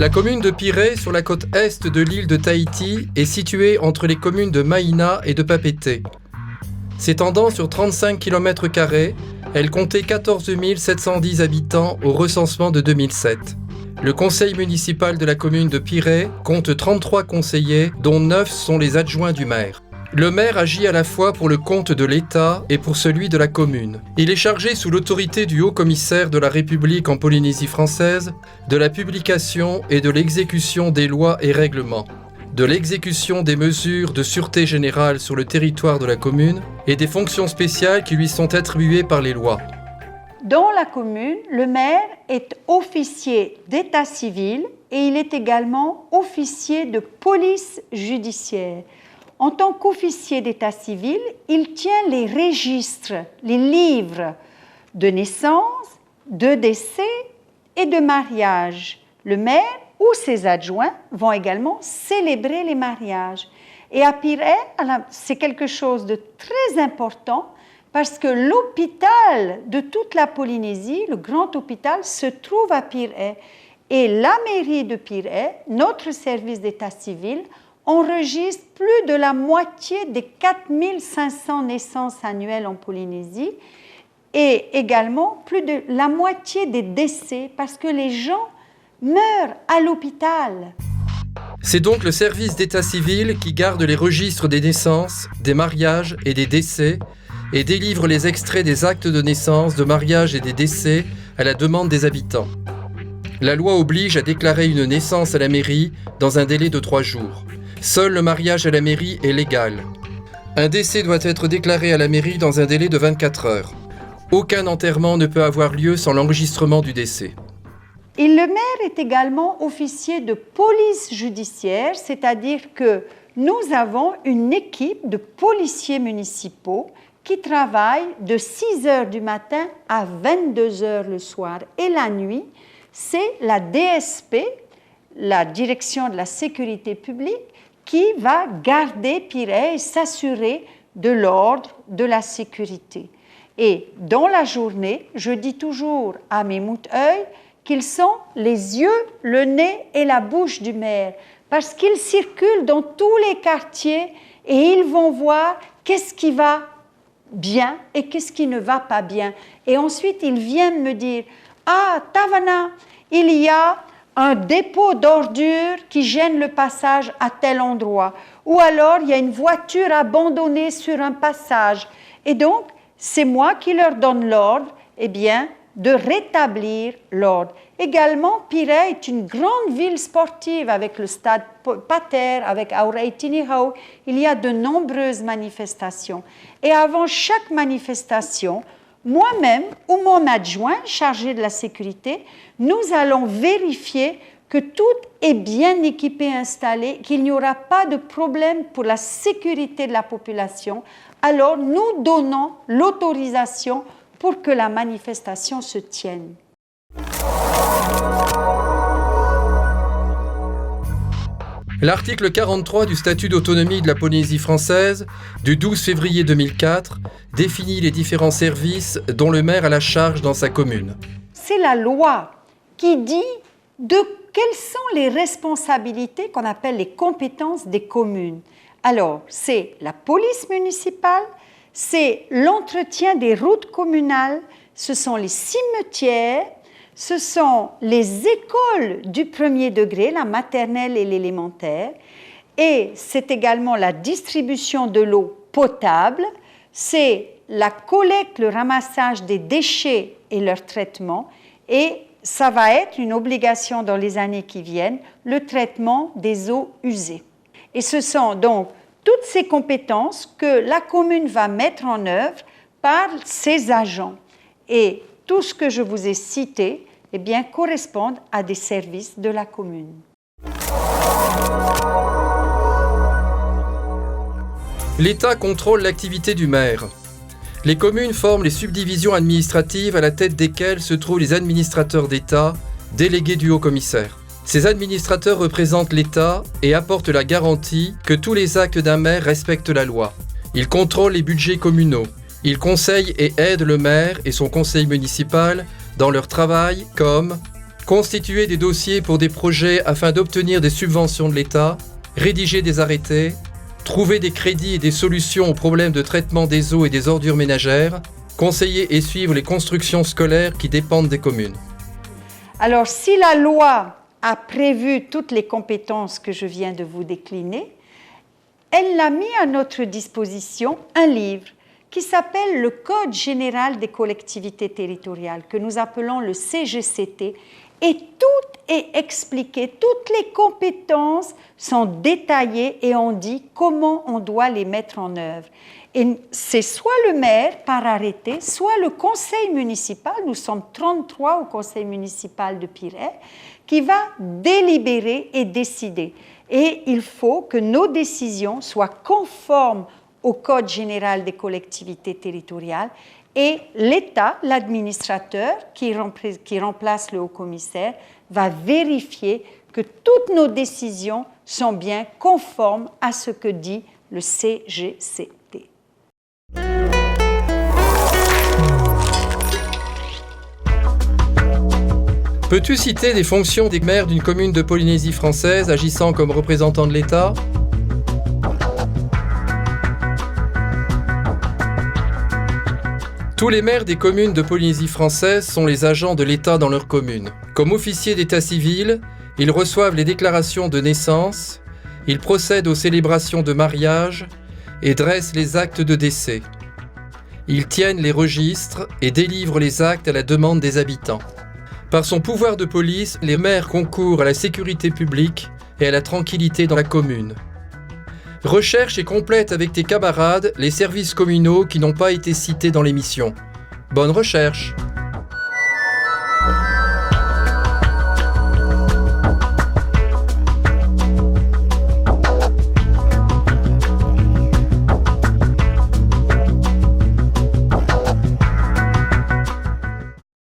La commune de Pirée, sur la côte est de l'île de Tahiti, est située entre les communes de Maïna et de Papeete. S'étendant sur 35 km², elle comptait 14 710 habitants au recensement de 2007. Le conseil municipal de la commune de Pirée compte 33 conseillers, dont 9 sont les adjoints du maire. Le maire agit à la fois pour le compte de l'État et pour celui de la commune. Il est chargé sous l'autorité du haut-commissaire de la République en Polynésie française de la publication et de l'exécution des lois et règlements, de l'exécution des mesures de sûreté générale sur le territoire de la commune et des fonctions spéciales qui lui sont attribuées par les lois. Dans la commune, le maire est officier d'état civil et il est également officier de police judiciaire. En tant qu'officier d'état civil, il tient les registres, les livres de naissance, de décès et de mariage. Le maire ou ses adjoints vont également célébrer les mariages. Et à Pirée, c'est quelque chose de très important parce que l'hôpital de toute la Polynésie, le grand hôpital, se trouve à Pirée. Et la mairie de Pirée, notre service d'état civil, enregistre plus de la moitié des 4500 naissances annuelles en Polynésie et également plus de la moitié des décès parce que les gens meurent à l'hôpital. C'est donc le service d'état civil qui garde les registres des naissances, des mariages et des décès et délivre les extraits des actes de naissance, de mariage et des décès à la demande des habitants. La loi oblige à déclarer une naissance à la mairie dans un délai de 3 jours. Seul le mariage à la mairie est légal. Un décès doit être déclaré à la mairie dans un délai de 24 heures. Aucun enterrement ne peut avoir lieu sans l'enregistrement du décès. Et le maire est également officier de police judiciaire, c'est-à-dire que nous avons une équipe de policiers municipaux qui travaillent de 6 heures du matin à 22 heures le soir. Et la nuit, c'est la DSP, la Direction de la Sécurité publique, qui va garder Pirée et s'assurer de l'ordre, de la sécurité. Et dans la journée, je dis toujours à mes mouteuils qu'ils sont les yeux, le nez et la bouche du maire, parce qu'ils circulent dans tous les quartiers et ils vont voir qu'est-ce qui va bien et qu'est-ce qui ne va pas bien. Et ensuite, ils viennent me dire « Ah, Tavana, il y a un dépôt d'ordures qui gêne le passage à tel endroit. Ou alors, il y a une voiture abandonnée sur un passage. » Et donc, c'est moi qui leur donne l'ordre, de rétablir l'ordre. Également, Pirée est une grande ville sportive avec le stade Pater, avec Auraitini-Hau. Il y a de nombreuses manifestations. Et avant chaque manifestation, moi-même ou mon adjoint chargé de la sécurité, nous allons vérifier que tout est bien équipé, installé, qu'il n'y aura pas de problème pour la sécurité de la population. Alors, nous donnons l'autorisation pour que la manifestation se tienne. L'article 43 du statut d'autonomie de la Polynésie française du 12 février 2004 définit les différents services dont le maire a la charge dans sa commune. C'est la loi qui dit quelles sont les responsabilités qu'on appelle les compétences des communes. Alors, c'est la police municipale, c'est l'entretien des routes communales, ce sont les cimetières, ce sont les écoles du premier degré, la maternelle et l'élémentaire, et c'est également la distribution de l'eau potable, c'est la collecte, le ramassage des déchets et leur traitement, et ça va être une obligation dans les années qui viennent, le traitement des eaux usées. Et ce sont donc toutes ces compétences que la commune va mettre en œuvre par ses agents. Et tout ce que je vous ai cité correspondent à des services de la commune. L'État contrôle l'activité du maire. Les communes forment les subdivisions administratives à la tête desquelles se trouvent les administrateurs d'État, délégués du haut-commissaire. Ces administrateurs représentent l'État et apportent la garantie que tous les actes d'un maire respectent la loi. Ils contrôlent les budgets communaux. Ils conseillent et aident le maire et son conseil municipal dans leur travail comme constituer des dossiers pour des projets afin d'obtenir des subventions de l'État, rédiger des arrêtés, trouver des crédits et des solutions aux problèmes de traitement des eaux et des ordures ménagères, conseiller et suivre les constructions scolaires qui dépendent des communes. Alors, si la loi a prévu toutes les compétences que je viens de vous décliner, elle a mis à notre disposition un livre qui s'appelle le Code général des collectivités territoriales, que nous appelons le CGCT, et tout est expliqué, toutes les compétences sont détaillées et on dit comment on doit les mettre en œuvre. Et c'est soit le maire par arrêté, soit le conseil municipal, nous sommes 33 au conseil municipal de Pirée, qui va délibérer et décider. Et il faut que nos décisions soient conformes au Code général des collectivités territoriales et l'État, l'administrateur qui remplace le haut-commissaire, va vérifier que toutes nos décisions sont bien conformes à ce que dit le CGCT. Peux-tu citer des fonctions des maires d'une commune de Polynésie française agissant comme représentants de l'État ? Tous les maires des communes de Polynésie française sont les agents de l'État dans leur commune. Comme officiers d'état civil, ils reçoivent les déclarations de naissance, ils procèdent aux célébrations de mariage et dressent les actes de décès. Ils tiennent les registres et délivrent les actes à la demande des habitants. Par son pouvoir de police, les maires concourent à la sécurité publique et à la tranquillité dans la commune. Recherche et complète avec tes camarades les services communaux qui n'ont pas été cités dans l'émission. Bonne recherche!